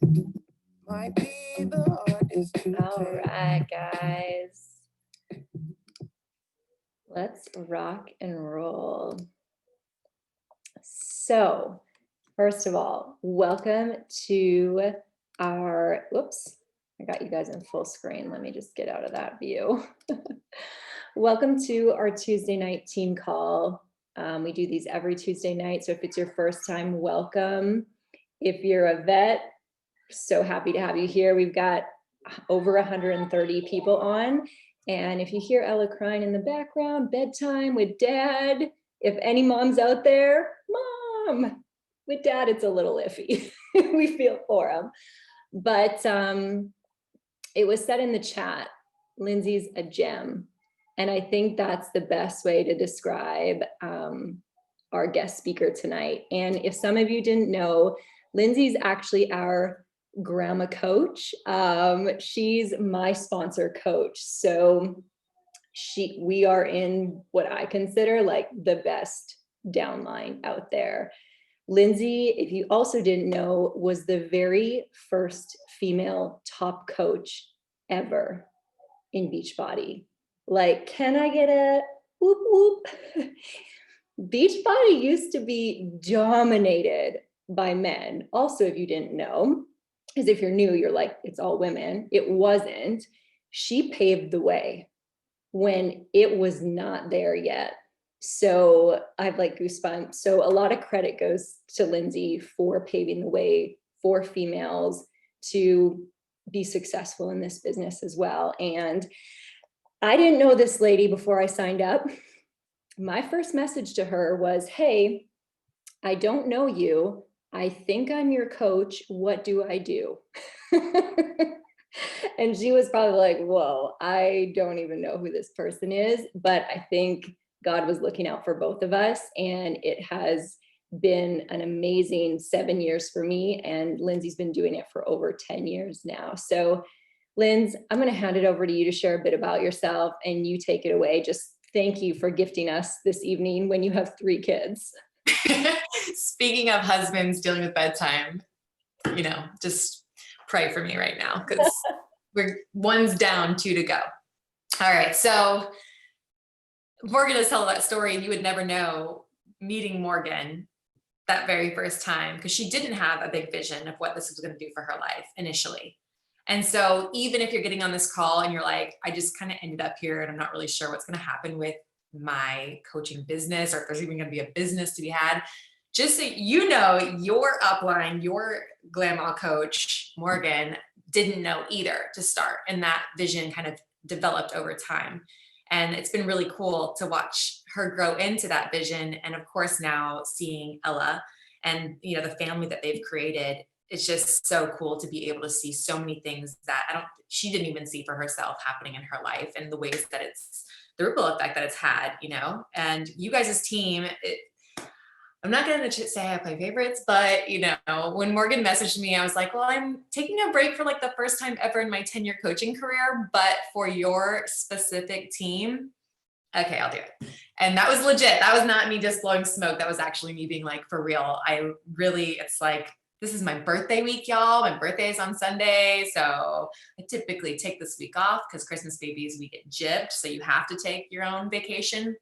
Might be the hardest to All right, guys. Let's rock and roll. So, first of all, welcome to our, whoops, I got you guys in full screen. Let me just get out of that view. Welcome to our Tuesday night team call. We do these every Tuesday night. So if it's your first time, welcome. If you're a vet, so happy to have you here. We've got over 130 people on. And if you hear Ella crying in the background, bedtime with dad, if any moms out there, mom, with dad, it's a little iffy. We feel for him. But it was said in the chat, Lindsay's a gem. And I think that's the best way to describe our guest speaker tonight. And if some of you didn't know, Lindsay's actually our grandma coach. She's my sponsor coach. So we are in what I consider like the best downline out there. Lindsay, if you also didn't know, was the very first female top coach ever in Beachbody. Like, can I get a whoop whoop? Beachbody used to be dominated by men. Also, if you didn't know, because if you're new, you're like, it's all women. It wasn't. She paved the way when it was not there yet. So I've like goosebumps. So a lot of credit goes to Lindsay for paving the way for females to be successful in this business as well. And I didn't know this lady before I signed up. My first message to her was, hey, I don't know you. I think I'm your coach. What do I do? And she was probably like, whoa, I don't even know who this person is. But I think God was looking out for both of us. And it has been an amazing 7 years for me. And Lindsay's been doing it for over 10 years now. So Linz, I'm going to hand it over to you to share a bit about yourself, and you take it away. Just thank you for gifting us this evening when you have 3 kids. Speaking of husbands dealing with bedtime, just pray for me right now because one's down, 2 to go. All right. So Morgan has told that story, and you would never know meeting Morgan that very first time because she didn't have a big vision of what this was going to do for her life initially. And so even if you're getting on this call and you're like, I just kind of ended up here and I'm not really sure what's going to happen with my coaching business, or if there's even going to be a business to be had, just so you know, your upline, your grandma coach, Morgan, didn't know either to start. And that vision kind of developed over time. And it's been really cool to watch her grow into that vision. And of course, now seeing Ella and, the family that they've created, it's just so cool to be able to see so many things that she didn't even see for herself happening in her life, and the ways that it's the ripple effect that it's had, and you guys' team, I'm not going to say I have my favorites, but when Morgan messaged me, I was like, well, I'm taking a break for like the first time ever in my 10-year coaching career, but for your specific team, okay, I'll do it. And that was legit. That was not me just blowing smoke. That was actually me being like, for real. It's like, this is my birthday week, y'all. My birthday is on Sunday. So I typically take this week off because Christmas babies, we get gypped. So you have to take your own vacation.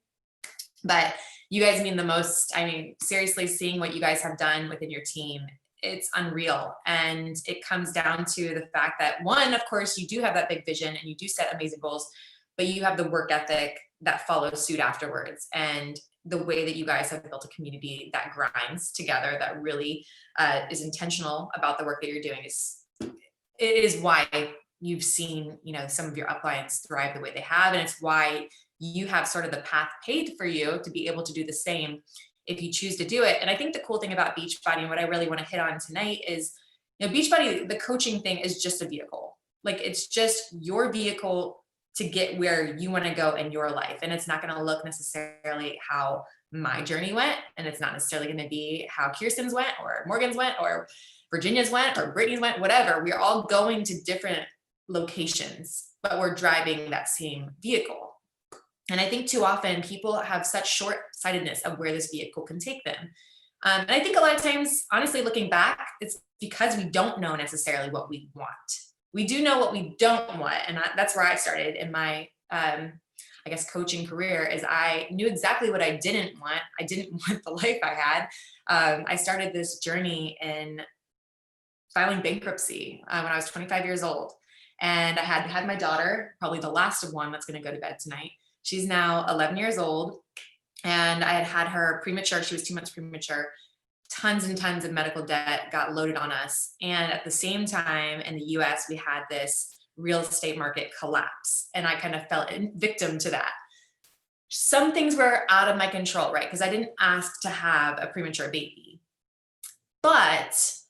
But you guys mean the most. I mean, seriously, seeing what you guys have done within your team, it's unreal. And it comes down to the fact that, one, of course, you do have that big vision and you do set amazing goals, but you have the work ethic that follows suit afterwards. And the way that you guys have built a community that grinds together, that really is intentional about the work that you're doing, is why you've seen, some of your uplines thrive the way they have. And it's why you have sort of the path paved for you to be able to do the same if you choose to do it. And I think the cool thing about Beachbody, and what I really want to hit on tonight, is, Beachbody, the coaching thing is just a vehicle. Like, it's just your vehicle to get where you want to go in your life. And it's not going to look necessarily how my journey went. And it's not necessarily going to be how Kirsten's went, or Morgan's went, or Virginia's went, or Brittany's went, whatever. We're all going to different locations, but we're driving that same vehicle. And I think too often people have such short-sightedness of where this vehicle can take them. And I think a lot of times, honestly, looking back, it's because we don't know necessarily what we want. We do know what we don't want. And that's where I started in my, I guess, coaching career, is I knew exactly what I didn't want. I didn't want the life I had. I started this journey in filing bankruptcy when I was 25 years old. And I had my daughter, probably the last of one that's going to go to bed tonight. She's now 11 years old. And I had her premature. She was 2 months premature. Tons and tons of medical debt got loaded on us. And at the same time in the US, we had this real estate market collapse. And I kind of fell victim to that. Some things were out of my control, right? Because I didn't ask to have a premature baby.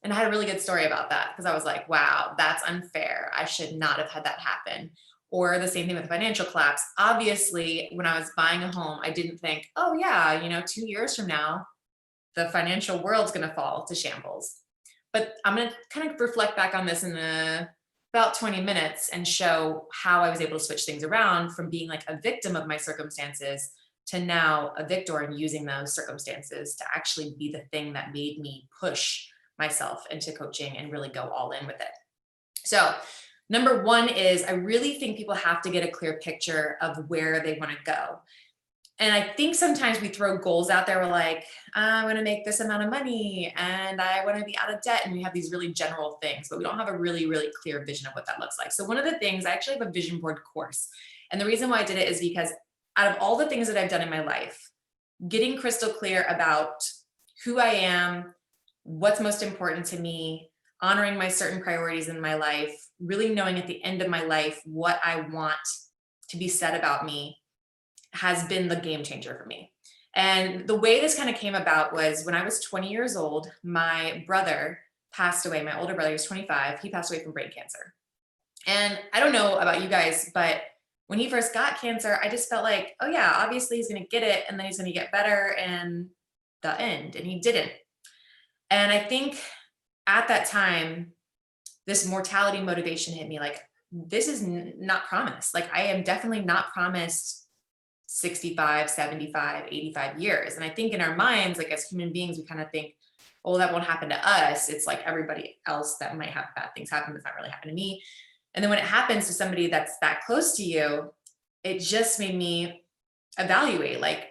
And I had a really good story about that, because I was like, wow, that's unfair. I should not have had that happen. Or the same thing with the financial collapse. Obviously, when I was buying a home, I didn't think, oh yeah, 2 years from now, the financial world's going to fall to shambles. But I'm going to kind of reflect back on this in about 20 minutes and show how I was able to switch things around from being like a victim of my circumstances to now a victor, and using those circumstances to actually be the thing that made me push myself into coaching and really go all in with it. So number one is, I really think people have to get a clear picture of where they want to go. And I think sometimes we throw goals out there. We're like, I want to make this amount of money and I want to be out of debt. And we have these really general things, but we don't have a really, really clear vision of what that looks like. So one of the things, I actually have a vision board course. And the reason why I did it is because out of all the things that I've done in my life, getting crystal clear about who I am, what's most important to me, honoring my certain priorities in my life, really knowing at the end of my life what I want to be said about me, has been the game changer for me. And the way this kind of came about was when I was 20 years old, my brother passed away. My older brother was 25. He passed away from brain cancer. And I don't know about you guys, but when he first got cancer, I just felt like, oh yeah, obviously he's going to get it and then he's going to get better and the end. And he didn't. And I think at that time, this mortality motivation hit me like, this is not promised. Like, I am definitely not promised 65, 75, 85 years. And I think in our minds, like as human beings, we kind of think, oh, that won't happen to us. It's like everybody else that might have bad things happen, but it's not really happening to me. And then when it happens to somebody that's that close to you, it just made me evaluate, like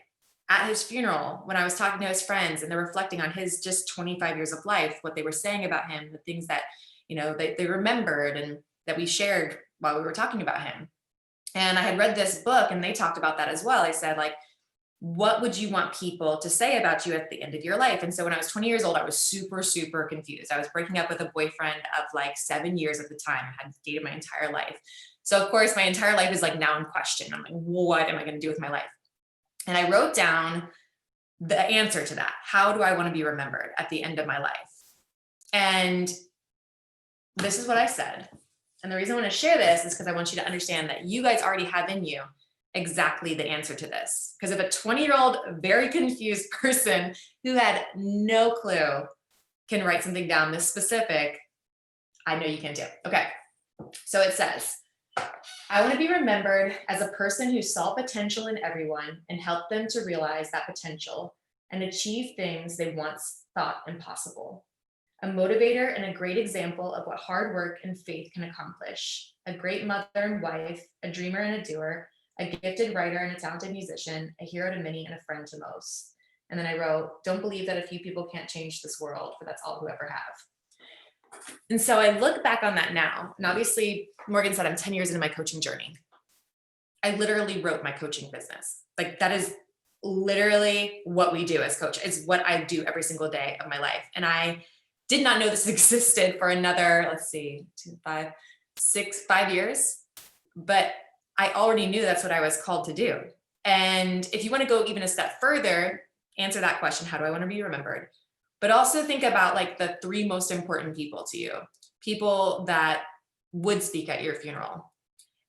at his funeral, when I was talking to his friends and they're reflecting on his just 25 years of life, what they were saying about him, the things that, they remembered and that we shared while we were talking about him. And I had read this book and they talked about that as well. I said, like, what would you want people to say about you at the end of your life? And so when I was 20 years old, I was super, super confused. I was breaking up with a boyfriend of like 7 years at the time. I had dated my entire life. So of course, my entire life is like now in question. I'm like, what am I going to do with my life? And I wrote down the answer to that. How do I want to be remembered at the end of my life? And this is what I said. And the reason I want to share this is because I want you to understand that you guys already have in you exactly the answer to this. Because if a 20-year-old, very confused person who had no clue can write something down this specific, I know you can too. Okay. So it says, I want to be remembered as a person who saw potential in everyone and helped them to realize that potential and achieve things they once thought impossible. A motivator and a great example of what hard work and faith can accomplish. A great mother and wife, a dreamer and a doer, a gifted writer and a talented musician, a hero to many and a friend to most. And then I wrote, don't believe that a few people can't change this world, for that's all who ever have. And so I look back on that now, and obviously Morgan said I'm 10 years into my coaching journey. I literally wrote my coaching business. Like, that is literally what we do as coach. It's what I do every single day of my life. And I did not know this existed for another, 5 years, but I already knew that's what I was called to do. And if you want to go even a step further, answer that question, how do I want to be remembered? But also think about like the 3 most important people to you, people that would speak at your funeral,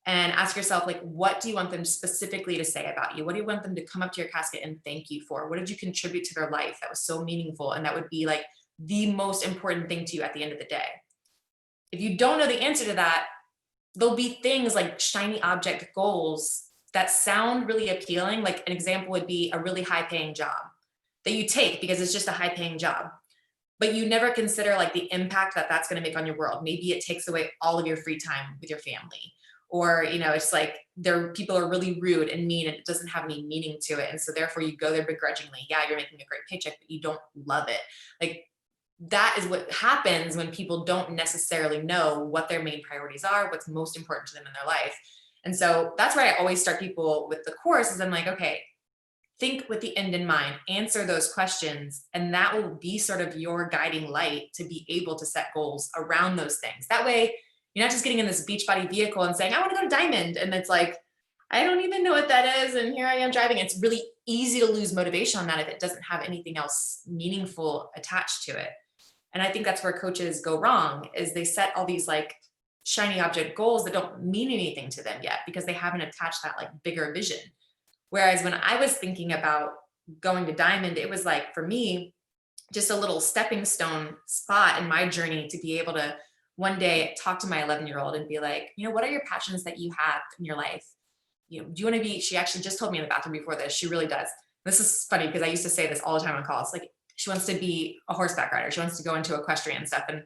and ask yourself, like, what do you want them specifically to say about you? What do you want them to come up to your casket and thank you for? What did you contribute to their life that was so meaningful? And that would be like the most important thing to you at the end of the day. If you don't know the answer to that, there'll be things like shiny object goals that sound really appealing. Like an example would be a really high paying job. that you take because it's just a high paying job. But you never consider like the impact that that's going to make on your world. Maybe it takes away all of your free time with your family, or, you know, it's like people are really rude and mean and it doesn't have any meaning to it. And so therefore you go there begrudgingly. Yeah, you're making a great paycheck, but you don't love it. Like that is what happens when people don't necessarily know what their main priorities are, what's most important to them in their life. And so that's why I always start people with the course is I'm like, okay, think with the end in mind, answer those questions, and that will be sort of your guiding light to be able to set goals around those things. That way, you're not just getting in this Beachbody vehicle and saying, I want to go to Diamond. And it's like, I don't even know what that is. And here I am driving. It's really easy to lose motivation on that if it doesn't have anything else meaningful attached to it. And I think that's where coaches go wrong, is they set all these like shiny object goals that don't mean anything to them yet because they haven't attached that like bigger vision. Whereas when I was thinking about going to Diamond, it was like, for me, just a little stepping stone spot in my journey to be able to one day talk to my 11-year-old and be like, you know, what are your passions that you have in your life? You know, do you want to be, she actually just told me in the bathroom before this, she really does. This is funny because I used to say this all the time on calls. Like, she wants to be a horseback rider. She wants to go into equestrian stuff. And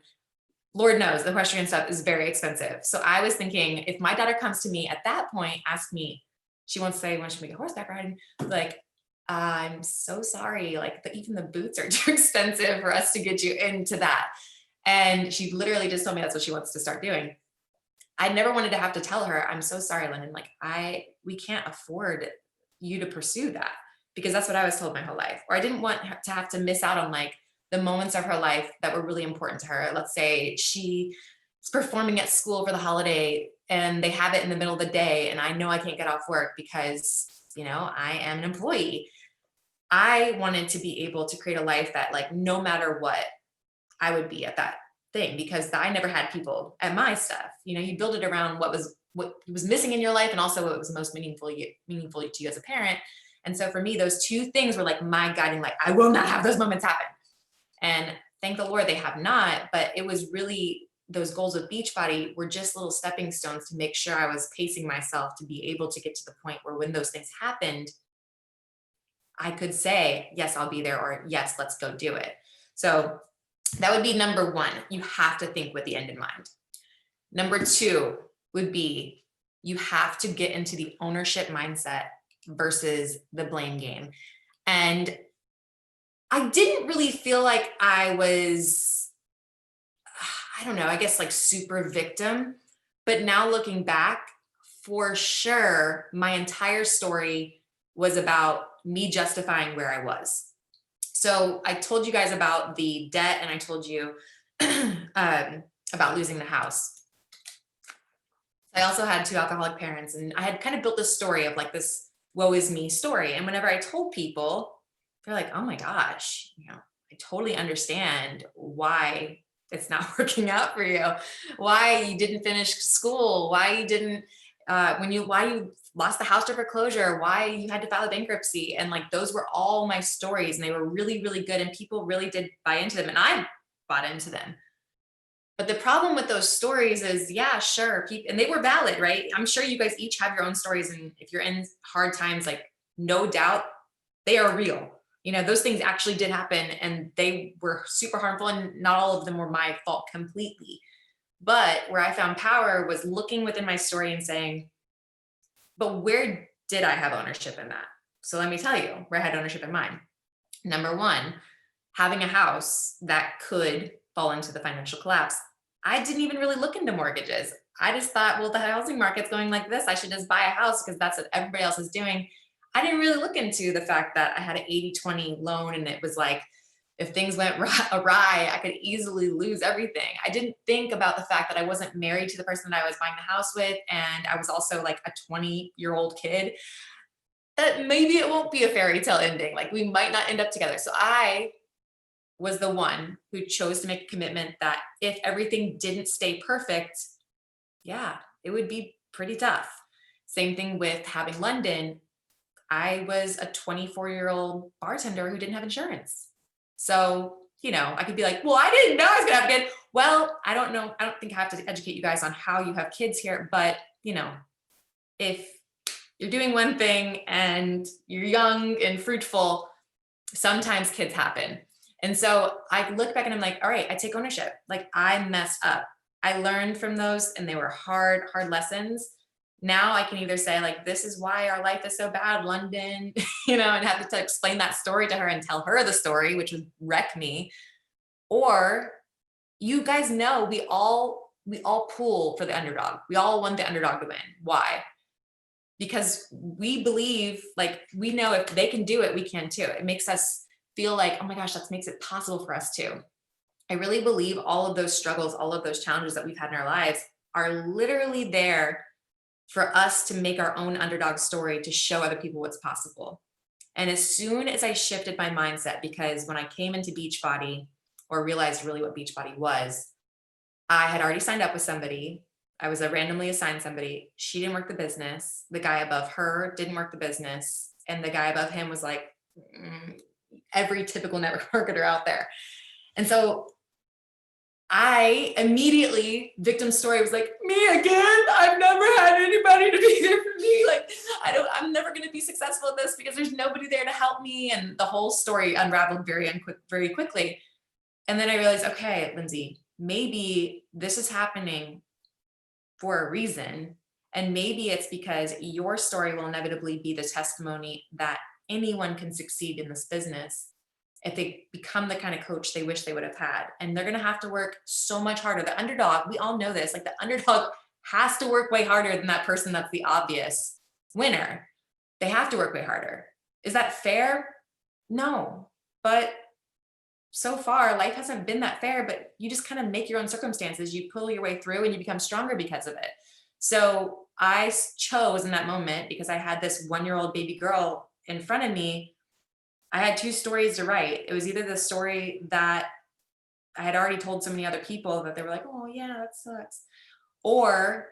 Lord knows the equestrian stuff is very expensive. So I was thinking, if my daughter comes to me at that point, ask me, she wants to say, when she make a horseback riding, like, I'm so sorry. Like even the boots are too expensive for us to get you into that. And she literally just told me that's what she wants to start doing. I never wanted to have to tell her, I'm so sorry, Lyndon, like we can't afford you to pursue that, because that's what I was told my whole life. Or I didn't want her to have to miss out on like the moments of her life that were really important to her. Let's say she's performing at school for the holiday and they have it in the middle of the day and I know I can't get off work because, you know, I am an employee. I wanted to be able to create a life that like, no matter what, I would be at that thing, because I never had people at my stuff. You know, you build it around what was missing in your life and also what was most meaningful to you as a parent. And so for me, those two things were like my guiding light. I will not have those moments happen. And thank the Lord they have not, but it was really, those goals with Beachbody were just little stepping stones to make sure I was pacing myself to be able to get to the point where when those things happened, I could say, yes, I'll be there, or yes, let's go do it. So that would be number one. You have to think with the end in mind. Number two would be, you have to get into the ownership mindset versus the blame game. And I didn't really feel like I was, I don't know, I guess like super victim, but now looking back, for sure, my entire story was about me justifying where I was. So I told you guys about the debt, and I told you about losing the house. I also had 2 alcoholic parents, and I had kind of built this story of like this woe is me story. And whenever I told people, they're like, oh my gosh, you know, I totally understand why it's not working out for you, why you didn't finish school, why you didn't, why you lost the house to foreclosure, why you had to file a bankruptcy. And like, those were all my stories, and they were really, really good. And people really did buy into them, and I bought into them. But the problem with those stories is, yeah, sure. And they were valid, right? I'm sure you guys each have your own stories. And if you're in hard times, like no doubt they are real. You know, those things actually did happen and they were super harmful, and not all of them were my fault completely. But where I found power was looking within my story and saying, but where did I have ownership in that? So let me tell you where I had ownership in mine. Number one, having a house that could fall into the financial collapse. I didn't even really look into mortgages. I just thought, well, the housing market's going like this, I should just buy a house because that's what everybody else is doing. I didn't really look into the fact that I had an 80-20 loan, and it was like, if things went awry, I could easily lose everything. I didn't think about the fact that I wasn't married to the person that I was buying the house with, and I was also like a 20-year-old kid, that maybe it won't be a fairy tale ending. Like we might not end up together. So I was the one who chose to make a commitment that if everything didn't stay perfect, yeah, it would be pretty tough. Same thing with having London. I was a 24-year-old bartender who didn't have insurance. So, you know, I could be like, well, I didn't know I was going to have a kid. Well, I don't know. I don't think I have to educate you guys on how you have kids here, but you know, if you're doing one thing and you're young and fruitful, sometimes kids happen. And so I look back and I'm like, all right, I take ownership. Like I messed up. I learned from those and they were hard lessons. Now I can either say like, this is why our life is so bad, London, and have to explain that story to her and tell her the story, which would wreck me. Or you guys know we all pull for the underdog. We all want the underdog to win. Why? Because we believe, like, we know if they can do it, we can too. It makes us feel like, oh my gosh, that makes it possible for us too. I really believe all of those struggles, all of those challenges that we've had in our lives are literally there for us to make our own underdog story to show other people what's possible. And as soon as I shifted my mindset, because when I came into Beachbody or realized really what Beachbody was, I had already signed up with somebody. I was randomly assigned somebody. She didn't work the business. The guy above her didn't work the business. And the guy above him was like every typical network marketer out there. And so I immediately, victim story was like, me again? I've never had anybody to be there for me. Like, I'm never going to be successful at this because there's nobody there to help me. And the whole story unraveled very quickly. And then I realized, okay, Lindsay, maybe this is happening for a reason. And maybe it's because your story will inevitably be the testimony that anyone can succeed in this business if they become the kind of coach they wish they would have had. And they're going to have to work so much harder. The underdog, we all know this, like the underdog has to work way harder than that person that's the obvious winner. They have to work way harder. Is that fair? No. But so far, life hasn't been that fair, but you just kind of make your own circumstances. You pull your way through and you become stronger because of it. So I chose in that moment, because I had this 1-year-old baby girl in front of me, I had 2 stories to write. It was either the story that I had already told so many other people that they were like, oh yeah, that sucks. Or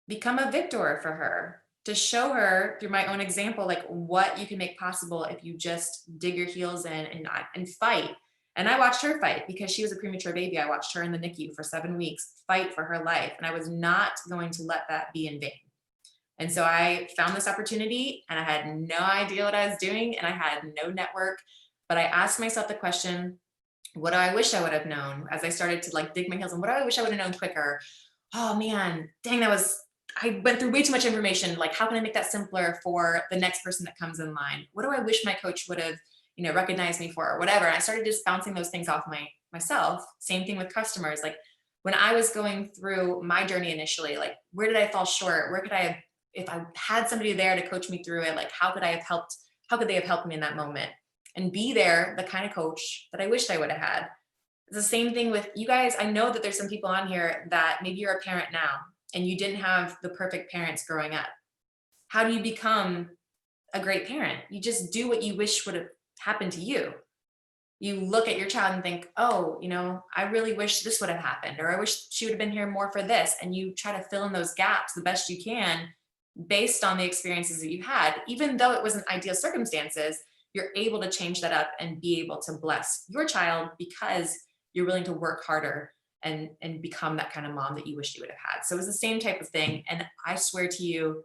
become a victor for her, to show her through my own example, like what you can make possible if you just dig your heels in and fight. And I watched her fight because she was a premature baby. I watched her in the NICU for 7 weeks fight for her life. And I was not going to let that be in vain. And so I found this opportunity and I had no idea what I was doing and I had no network, but I asked myself the question, what do I wish I would have known as I started to like dig my heels in? What do I wish I would have known quicker? Oh man, dang, I went through way too much information. Like, how can I make that simpler for the next person that comes in line? What do I wish my coach would have, recognized me for or whatever? And I started just bouncing those things off myself. Same thing with customers. Like when I was going through my journey initially, like where did I fall short? Where could I have, if I had somebody there to coach me through it, like how could they have helped me in that moment and be there, the kind of coach that I wished I would have had. It's the same thing with you guys. I know that there's some people on here that maybe you're a parent now and you didn't have the perfect parents growing up. How do you become a great parent? You just do what you wish would have happened to you. You look at your child and think, oh, I really wish this would have happened, or I wish she would have been here more for this. And you try to fill in those gaps the best you can based on the experiences that you had. Even though it wasn't ideal circumstances, you're able to change that up and be able to bless your child because you're willing to work harder and become that kind of mom that you wish you would have had. So it was the same type of thing. And I swear to you,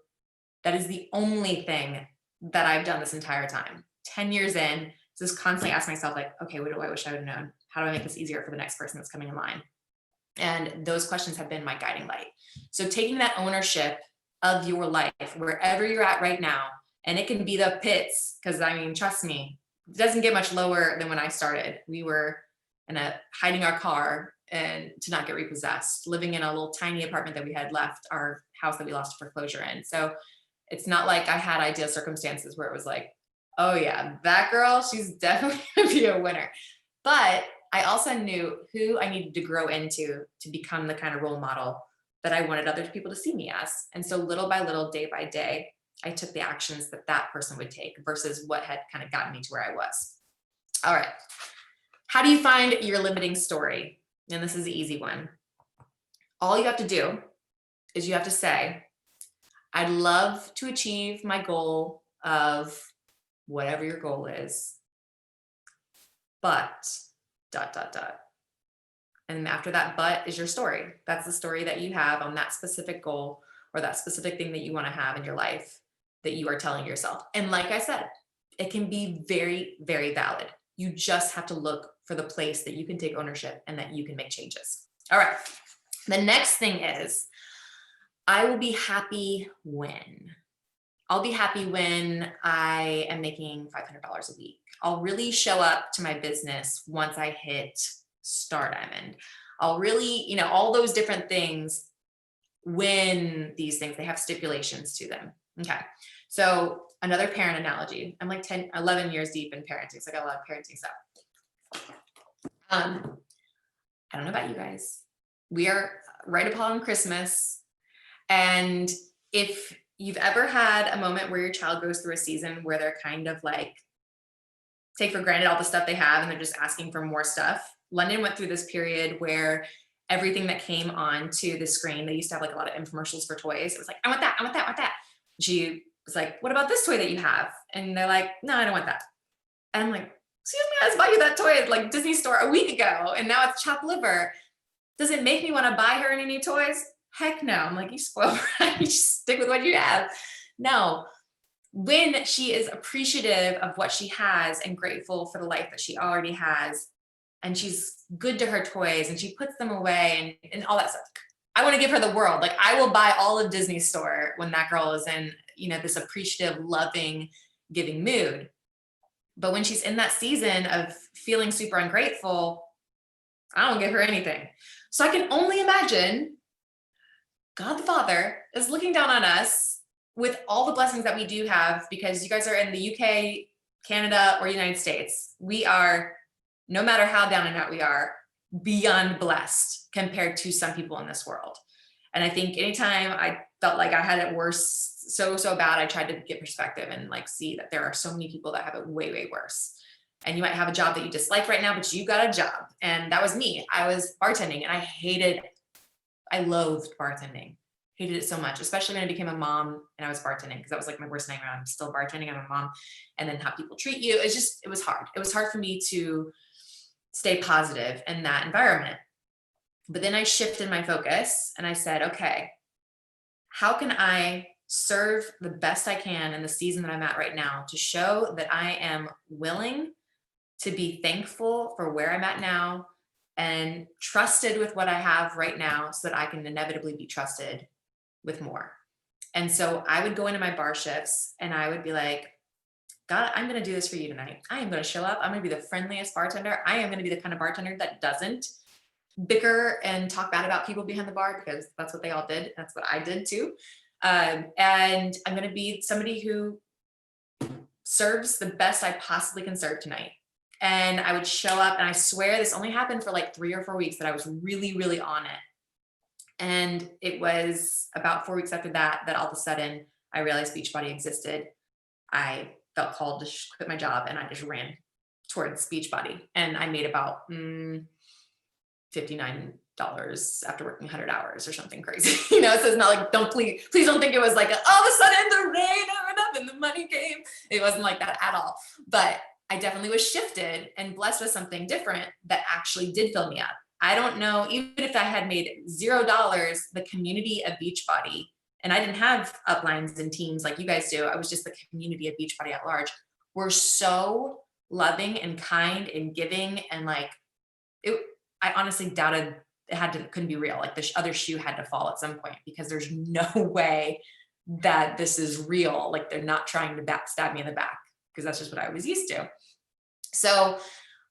that is the only thing that I've done this entire time. 10 years in, just constantly ask myself like, okay, what do I wish I would have known? How do I make this easier for the next person that's coming in line? And those questions have been my guiding light. So taking that ownership of your life, wherever you're at right now, and it can be the pits, because trust me, it doesn't get much lower than when I started. We were hiding our car and to not get repossessed, living in a little tiny apartment that we had left our house that we lost to foreclosure in. So it's not like I had ideal circumstances where it was like, oh yeah, that girl, she's definitely gonna be a winner. But I also knew who I needed to grow into to become the kind of role model that I wanted other people to see me as. And so little by little, day by day, I took the actions that person would take versus what had kind of gotten me to where I was. All right. How do you find your limiting story? And this is the easy one. All you have to do is you have to say, I'd love to achieve my goal of whatever your goal is, but ... And after that but is your story. That's the story that you have on that specific goal or that specific thing that you want to have in your life that you are telling yourself. And like I said, it can be very, very valid. You just have to look for the place that you can take ownership and that you can make changes. All right. The next thing is, I will be happy when. I'll be happy when I am making $500 a week. I'll really show up to my business once I hit Star Diamond. I'll really, all those different things, when these things, they have stipulations to them. Okay. So another parent analogy. I'm like 10, 11 years deep in parenting. So I got a lot of parenting stuff. I don't know about you guys. We are right upon Christmas. And if you've ever had a moment where your child goes through a season where they're kind of like take for granted all the stuff they have and they're just asking for more stuff. London went through this period where everything that came onto the screen, they used to have like a lot of infomercials for toys. It was like, I want that, I want that, I want that. She was like, what about this toy that you have? And they're like, no, I don't want that. And I'm like, excuse me, I just bought you that toy at like Disney store a week ago, and now it's chopped liver. Does it make me want to buy her any new toys? Heck no. I'm like, you spoiled, right? You just stick with what you have. No. When she is appreciative of what she has and grateful for the life that she already has, and she's good to her toys and she puts them away and all that stuff, I want to give her the world. Like, I will buy all of Disney store when that girl is in, this appreciative, loving, giving mood. But when she's in that season of feeling super ungrateful, I don't give her anything. So I can only imagine God the Father is looking down on us with all the blessings that we do have, because you guys are in the UK, Canada, or United States. We are, no matter how down and out we are, beyond blessed compared to some people in this world. And I think anytime I felt like I had it worse, so bad, I tried to get perspective and like see that there are so many people that have it way, way worse. And you might have a job that you dislike right now, but you got a job. And that was me. I was bartending and I loathed bartending. Hated it so much, especially when I became a mom and I was bartending, because that was like my worst nightmare. I'm still bartending, I'm a mom, and then how people treat you. It was hard. It was hard for me to stay positive in that environment. But then I shifted my focus and I said, okay, how can I serve the best I can in the season that I'm at right now to show that I am willing to be thankful for where I'm at now and trusted with what I have right now, so that I can inevitably be trusted with more. And so I would go into my bar shifts and I would be like, God, I'm going to do this for you tonight. I am going to show up. I'm going to be the friendliest bartender. I am going to be the kind of bartender that doesn't bicker and talk bad about people behind the bar, because that's what they all did. That's what I did too. And I'm going to be somebody who serves the best I possibly can serve tonight. And I would show up, and I swear this only happened for like 3 or 4 weeks that I was really, really on it. And it was about 4 weeks after that all of a sudden I realized Beachbody existed. I felt called to quit my job, and I just ran towards Beachbody, and I made about $59 after working 100 hours or something crazy. So it's not like, please don't think it was like all of a sudden the rain opened up and the money came. It wasn't like that at all. But I definitely was shifted and blessed with something different that actually did fill me up. I don't know, even if I had made $0, the community of Beachbody, and I didn't have uplines and teams like you guys do, I was just the community of Beachbody at large, were so loving and kind and giving, and like I honestly doubted couldn't be real. Like the other shoe had to fall at some point, because there's no way that this is real. Like they're not trying to backstab me in the back, because that's just what I was used to. So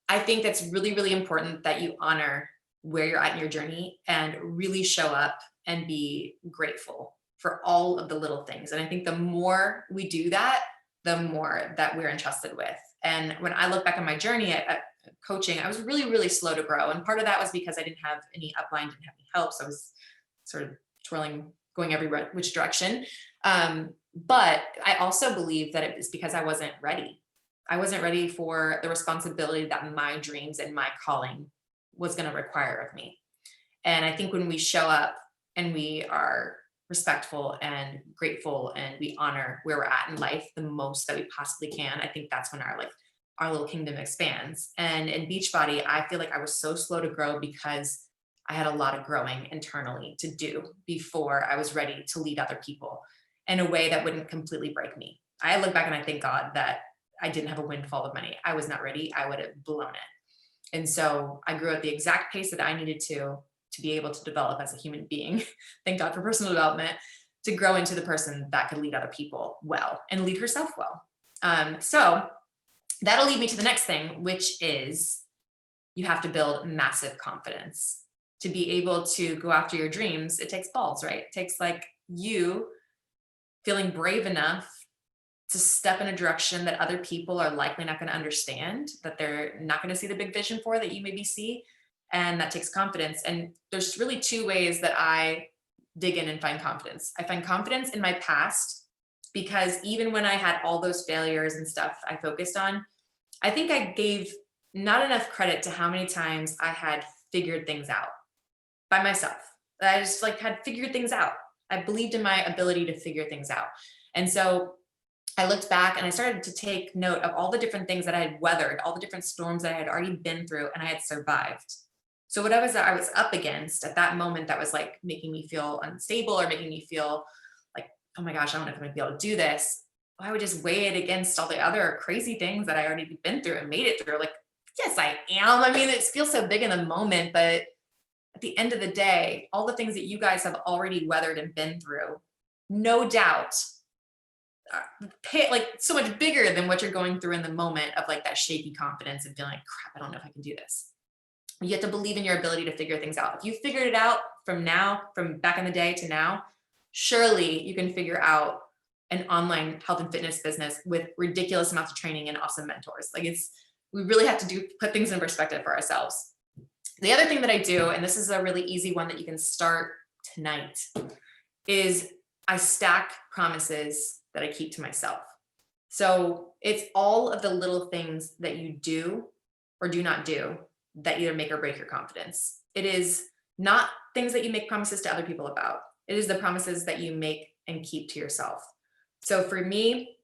I think that's really, really important that you honor where you're at in your journey and really show up and be grateful for all of the little things. And I think the more we do that, the more that we're entrusted with. And when I look back on my journey at coaching, I was really, really slow to grow. And part of that was because I didn't have any upline, didn't have any help. So I was sort of twirling, going every which direction. But I also believe that it was because I wasn't ready. I wasn't ready for the responsibility that my dreams and my calling was going to require of me. And I think when we show up and we are respectful and grateful and we honor where we're at in life the most that we possibly can, I think that's when our little kingdom expands. And in Beachbody, I feel like I was so slow to grow because I had a lot of growing internally to do before I was ready to lead other people in a way that wouldn't completely break me. I look back and I thank God that I didn't have a windfall of money. I was not ready. I would have blown it. And so I grew at the exact pace that I needed to be able to develop as a human being. Thank God for personal development, to grow into the person that could lead other people well and lead herself well. So that'll lead me to the next thing, which is you have to build massive confidence. To be able to go after your dreams, it takes balls, right? It takes like you feeling brave enough to step in a direction that other people are likely not going to understand, that they're not going to see the big vision for that you maybe see. And that takes confidence. And there's really two ways that I dig in and find confidence. I find confidence in my past, because even when I had all those failures and stuff I focused on, I think I gave not enough credit to how many times I had figured things out by myself. I just like had figured things out. I believed in my ability to figure things out. And so I looked back and I started to take note of all the different things that I had weathered, all the different storms that I had already been through and I had survived. So what I was up against at that moment that was like making me feel unstable or making me feel like, oh my gosh, I don't know if I'm gonna be able to do this. I would just weigh it against all the other crazy things that I already been through and made it through. Like, yes, I am. I mean, it feels so big in the moment, but at the end of the day, all the things that you guys have already weathered and been through, no doubt, like so much bigger than what you're going through in the moment of like that shaky confidence and feeling like, crap, I don't know if I can do this. You have to believe in your ability to figure things out. If you figured it out from back in the day to now, surely you can figure out an online health and fitness business with ridiculous amounts of training and awesome mentors. Like we really have to put things in perspective for ourselves. The other thing that I do, and this is a really easy one that you can start tonight, is I stack promises that I keep to myself. So it's all of the little things that you do or do not do that either make or break your confidence. It is not things that you make promises to other people about. It is the promises that you make and keep to yourself. So for me,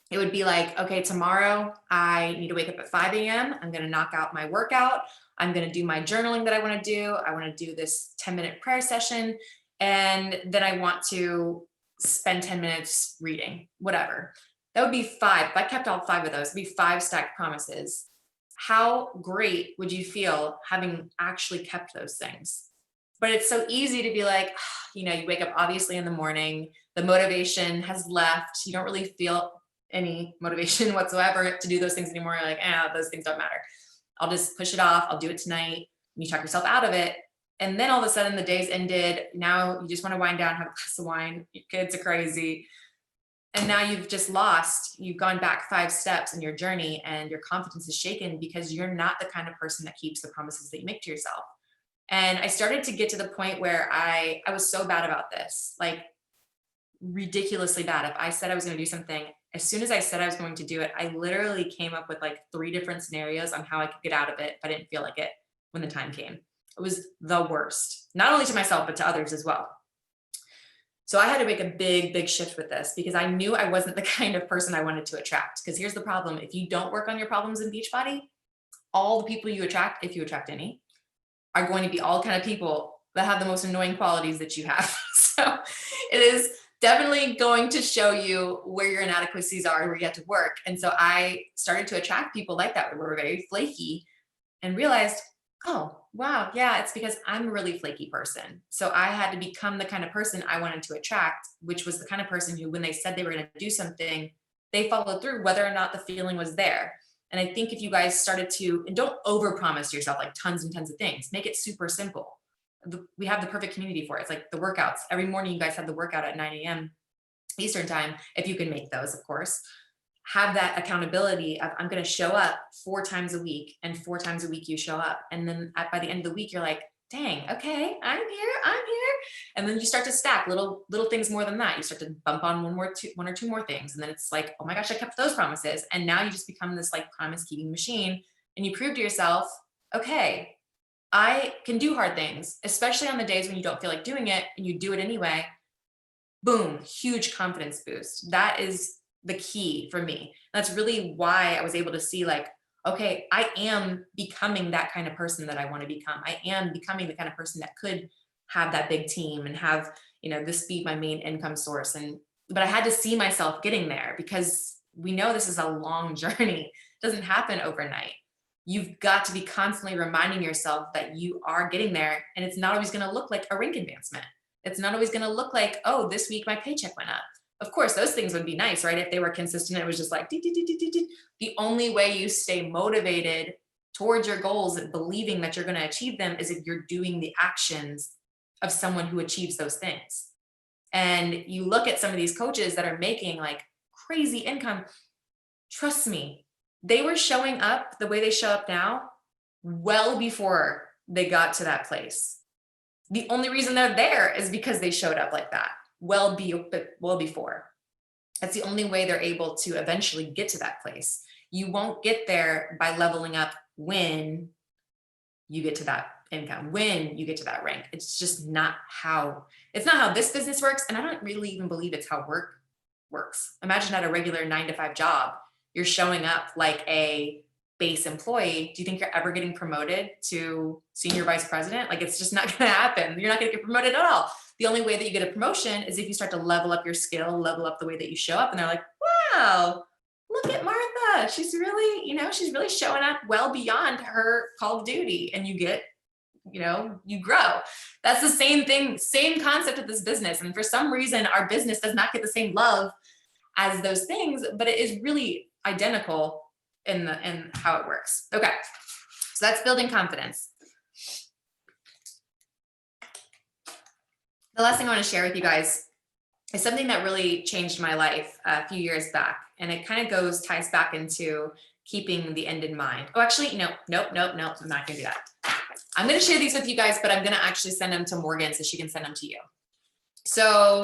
it would be like, okay, tomorrow I need to wake up at 5 a.m. I'm going to knock out my workout. I'm going to do my journaling that I want to do. I want to do this 10-minute prayer session. And then I want to spend 10 minutes reading, whatever. That would be 5. If I kept all 5 of those, it'd be 5 stacked promises. How great would you feel having actually kept those things? But it's so easy to be like, you wake up obviously in the morning, the motivation has left. You don't really feel any motivation whatsoever to do those things anymore. You're like, those things don't matter. I'll just push it off. I'll do it tonight. You talk yourself out of it. And then all of a sudden the day's ended. Now you just want to wind down, have a glass of wine. Your kids are crazy. And now you've gone back 5 steps in your journey and your confidence is shaken because you're not the kind of person that keeps the promises that you make to yourself. And I started to get to the point where I was so bad about this, like ridiculously bad. If I said I was going to do something, as soon as I said I was going to do it, I literally came up with like 3 different scenarios on how I could get out of it if I didn't feel like it when the time came. It was the worst, not only to myself, but to others as well. So I had to make a big, big shift with this because I knew I wasn't the kind of person I wanted to attract. Because here's the problem. If you don't work on your problems in Beachbody, all the people you attract, if you attract any, are going to be all kind of people that have the most annoying qualities that you have. So it is definitely going to show you where your inadequacies are, where you have to work. And so I started to attract people like that, who were very flaky, and realized, oh, wow, yeah, it's because I'm a really flaky person. So I had to become the kind of person I wanted to attract, which was the kind of person who, when they said they were going to do something, they followed through, whether or not the feeling was there. And I think if you guys started to, and don't overpromise yourself like tons and tons of things, make it super simple. We have the perfect community for it. It's like the workouts. Every morning you guys have the workout at 9 a.m. Eastern time, if you can make those, of course. Have that accountability of, I'm going to show up 4 times a week, and 4 times a week you show up. And then by the end of the week, you're like, dang, okay, I'm here. And then you start to stack little things more than that. You start to bump on one or two more things. And then it's like, oh my gosh, I kept those promises. And now you just become this like promise keeping machine. And you prove to yourself, okay, I can do hard things, especially on the days when you don't feel like doing it and you do it anyway. Boom, huge confidence boost. That is the key for me. That's really why I was able to see like, okay, I am becoming that kind of person that I want to become. I am becoming the kind of person that could have that big team and have, this be my main income source. But I had to see myself getting there, because we know this is a long journey. It doesn't happen overnight. You've got to be constantly reminding yourself that you are getting there, and it's not always going to look like a rank advancement. It's not always going to look like, oh, this week my paycheck went up. Of course, those things would be nice, right? If they were consistent, it was just like, the only way you stay motivated towards your goals and believing that you're going to achieve them is if you're doing the actions of someone who achieves those things. And you look at some of these coaches that are making like crazy income. Trust me, they were showing up the way they show up now well before they got to that place. The only reason they're there is because they showed up like that well before. That's the only way they're able to eventually get to that place. You won't get there by leveling up when you get to that income, when you get to that rank. It's just not how this business works. And I don't really even believe it's how work works. Imagine at a regular 9-to-5 job, you're showing up like a base employee. Do you think you're ever getting promoted to senior vice president? Like, it's just not going to happen. You're not going to get promoted at all. The only way that you get a promotion is if you start to level up your skill, level up the way that you show up. And they're like, wow, look at Martha. She's really showing up well beyond her call of duty. And you get, you grow. That's the same thing, same concept of this business. And for some reason, our business does not get the same love as those things, but it is really identical in how it works. Okay. So that's building confidence. The last thing I want to share with you guys is something that really changed my life a few years back. And it kind of ties back into keeping the end in mind. Oh, actually, nope. I'm not going to do that. I'm going to share these with you guys, but I'm going to actually send them to Morgan so she can send them to you. So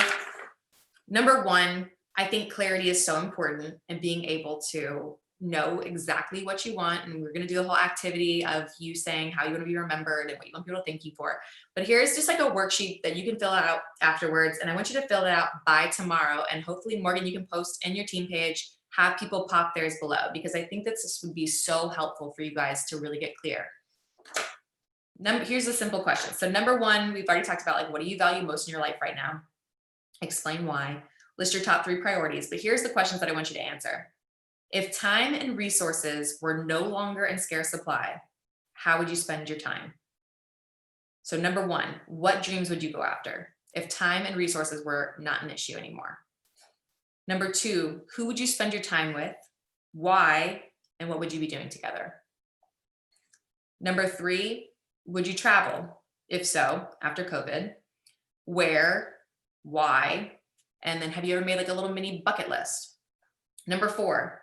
number one, I think clarity is so important, and being able to know exactly what you want. And we're going to do the whole activity of you saying how you want to be remembered and what you want people to thank you for. But here's just like a worksheet that you can fill out afterwards. And I want you to fill it out by tomorrow. And hopefully, Morgan, you can post in your team page, have people pop theirs below, because I think that this would be so helpful for you guys to really get clear. Here's a simple question. So number one, we've already talked about, like, what do you value most in your life right now? Explain why. List your top 3 priorities. But here's the questions that I want you to answer. If time and resources were no longer in scarce supply, how would you spend your time? So number one, what dreams would you go after if time and resources were not an issue anymore? Number two, who would you spend your time with? Why? And what would you be doing together? Number 3, would you travel? If so, after COVID, where, why? And then have you ever made like a little mini bucket list? Number 4,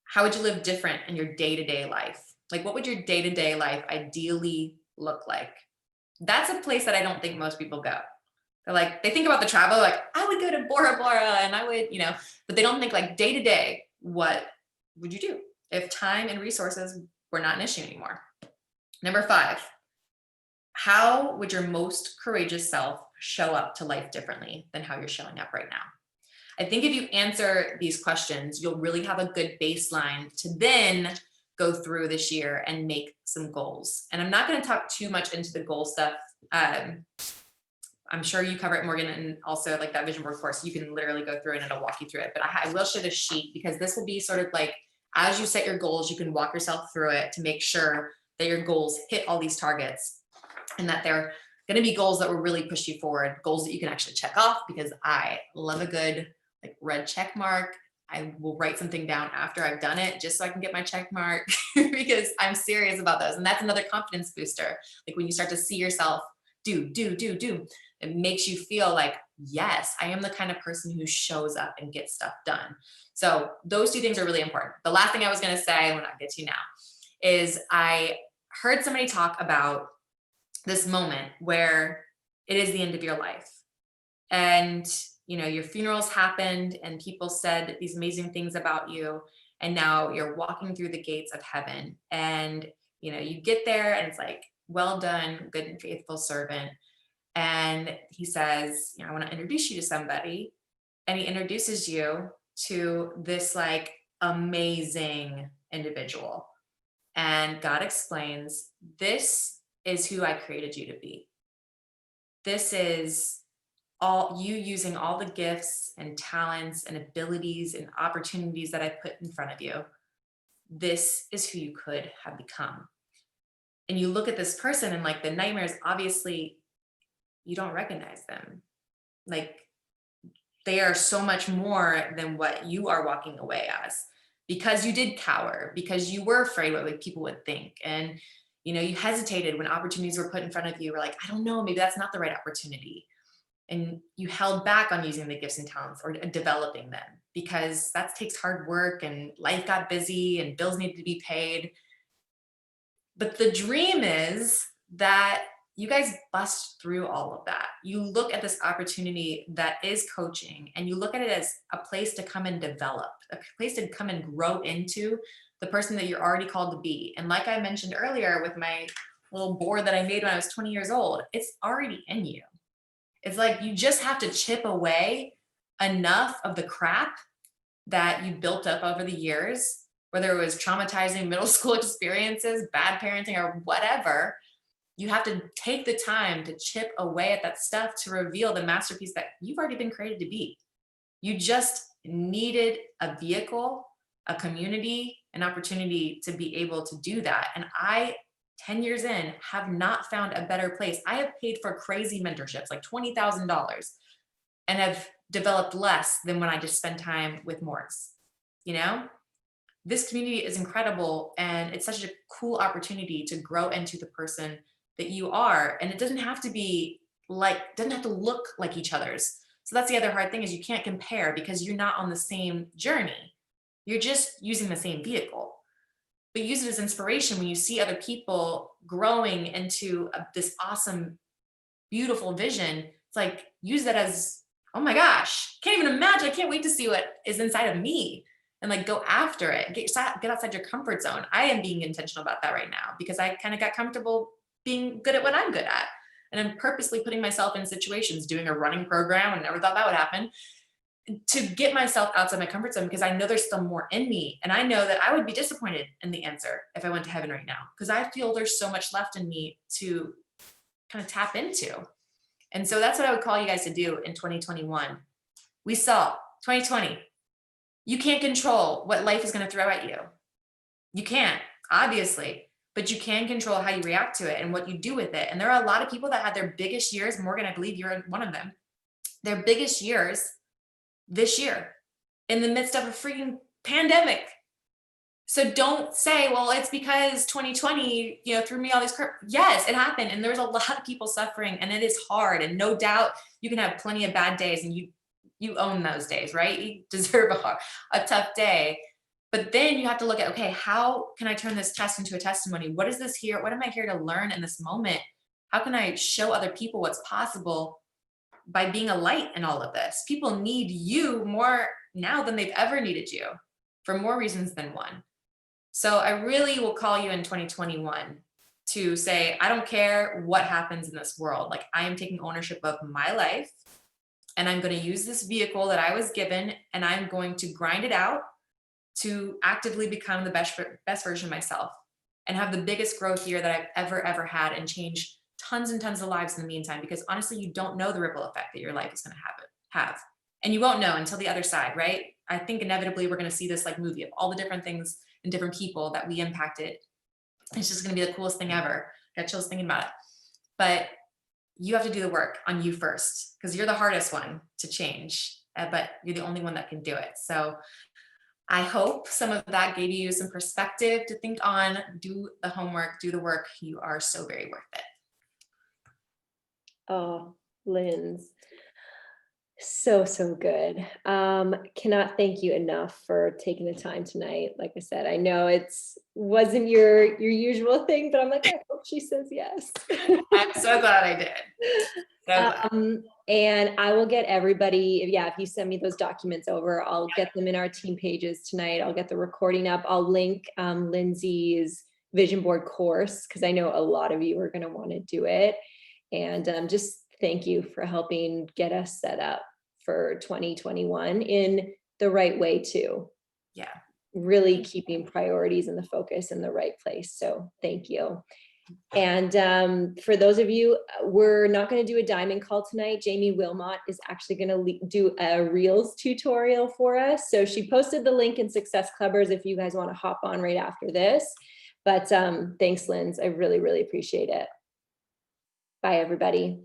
how would you live different in your day-to-day life? Like, what would your day-to-day life ideally look like? That's a place that I don't think most people go. They think about the travel, like, I would go to Bora Bora and I would, but they don't think like day-to-day, what would you do if time and resources were not an issue anymore? Number 5, how would your most courageous self show up to life differently than how you're showing up right now? I think if you answer these questions, you'll really have a good baseline to then go through this year and make some goals. And I'm not going to talk too much into the goal stuff. I'm sure you cover it, Morgan, and also like that vision board course, you can literally go through and it'll walk you through it. But I will share this sheet because this will be sort of like, as you set your goals, you can walk yourself through it to make sure that your goals hit all these targets and that they're going to be goals that will really push you forward, goals that you can actually check off, because I love a good like red check mark. I will write something down after I've done it just so I can get my check mark because I'm serious about those. And that's another confidence booster. Like when you start to see yourself do, it makes you feel like, yes, I am the kind of person who shows up and gets stuff done. So those 2 things are really important. The last thing I was going to say, when I get to now, is I heard somebody talk about this moment where it is the end of your life. And your funerals happened and people said these amazing things about you. And now you're walking through the gates of heaven and, you get there and it's like, well done, good and faithful servant. And he says, I want to introduce you to somebody. And he introduces you to this like amazing individual. And God explains, this is who I created you to be. This is using all the gifts and talents and abilities and opportunities that I put in front of you. This is who you could have become. And you look at this person and like the nightmares, obviously you don't recognize them. Like they are so much more than what you are walking away as, because you did cower, because you were afraid what people would think. And, you hesitated when opportunities were put in front of you. We're like, I don't know, maybe that's not the right opportunity. And you held back on using the gifts and talents or developing them because that takes hard work and life got busy and bills needed to be paid. But the dream is that you guys bust through all of that. You look at this opportunity that is coaching and you look at it as a place to come and develop, a place to come and grow into the person that you're already called to be. And like I mentioned earlier with my little board that I made when I was 20 years old, it's already in you. It's like you just have to chip away enough of the crap that you built up over the years, whether it was traumatizing middle school experiences, bad parenting, or whatever. You have to take the time to chip away at that stuff to reveal the masterpiece that you've already been created to be. You just needed a vehicle, a community, an opportunity to be able to do that. And I, 10 years in, have not found a better place. I have paid for crazy mentorships, like $20,000, and have developed less than when I just spend time with Morgs. This community is incredible, and it's such a cool opportunity to grow into the person that you are. And it doesn't have to look like each other's. So that's the other hard thing, is you can't compare because you're not on the same journey. You're just using the same vehicle. But use it as inspiration when you see other people growing into this awesome, beautiful vision. It's like, use that as, oh my gosh, can't even imagine. I can't wait to see what is inside of me, and like go after it. Get outside your comfort zone. I am being intentional about that right now because I kind of got comfortable being good at what I'm good at. And I'm purposely putting myself in situations, doing a running program. I never thought that would happen, to get myself outside my comfort zone, because I know there's still more in me. And I know that I would be disappointed in the answer if I went to heaven right now, because I feel there's so much left in me to kind of tap into. And so that's what I would call you guys to do in 2021. We saw 2020. You can't control what life is going to throw at you. You can't, obviously, but you can control how you react to it and what you do with it. And there are a lot of people that had their biggest years. Morgan, I believe you're one of them. Their biggest years this year in the midst of a freaking pandemic. So don't say, well, it's because 2020, threw me all these crap. Yes, it happened. And there's a lot of people suffering, and it is hard. And no doubt you can have plenty of bad days, and you own those days, right? You deserve a tough day. But then you have to look at, okay, how can I turn this test into a testimony? What is this here? What am I here to learn in this moment? How can I show other people what's possible by being a light in all of this? People need you more now than they've ever needed you, for more reasons than one. So I really will call you in 2021 to say, I don't care what happens in this world. Like, I am taking ownership of my life, and I'm going to use this vehicle that I was given, and I'm going to grind it out to actively become the best version of myself, and have the biggest growth year that I've ever had, and change tons and tons of lives in the meantime. Because honestly, you don't know the ripple effect that your life is going to have. And you won't know until the other side, right? I think inevitably we're going to see this like movie of all the different things and different people that we impacted. It's just going to be the coolest thing ever. Got chills thinking about it. But you have to do the work on you first, because you're the hardest one to change, but you're the only one that can do it. So I hope some of that gave you some perspective to think on. Do the homework, do the work. You are so very worth it. Oh, Linz, so good. Cannot thank you enough for taking the time tonight. Like I said, I know wasn't your usual thing, but I'm like, I hope she says yes. I'm so glad I did. So glad. And I will get everybody, if you send me those documents over, I'll get them in our team pages tonight. I'll get the recording up. I'll link Lindsay's vision board course, because I know a lot of you are going to want to do it. And just thank you for helping get us set up for 2021 in the right way too. Yeah. Really keeping priorities and the focus in the right place. So thank you. And for those of you, we're not going to do a diamond call tonight. Jamie Wilmot is actually going to do a Reels tutorial for us. So she posted the link in Success Clubbers if you guys want to hop on right after this. But thanks, Linz. I really, really appreciate it. Bye, everybody.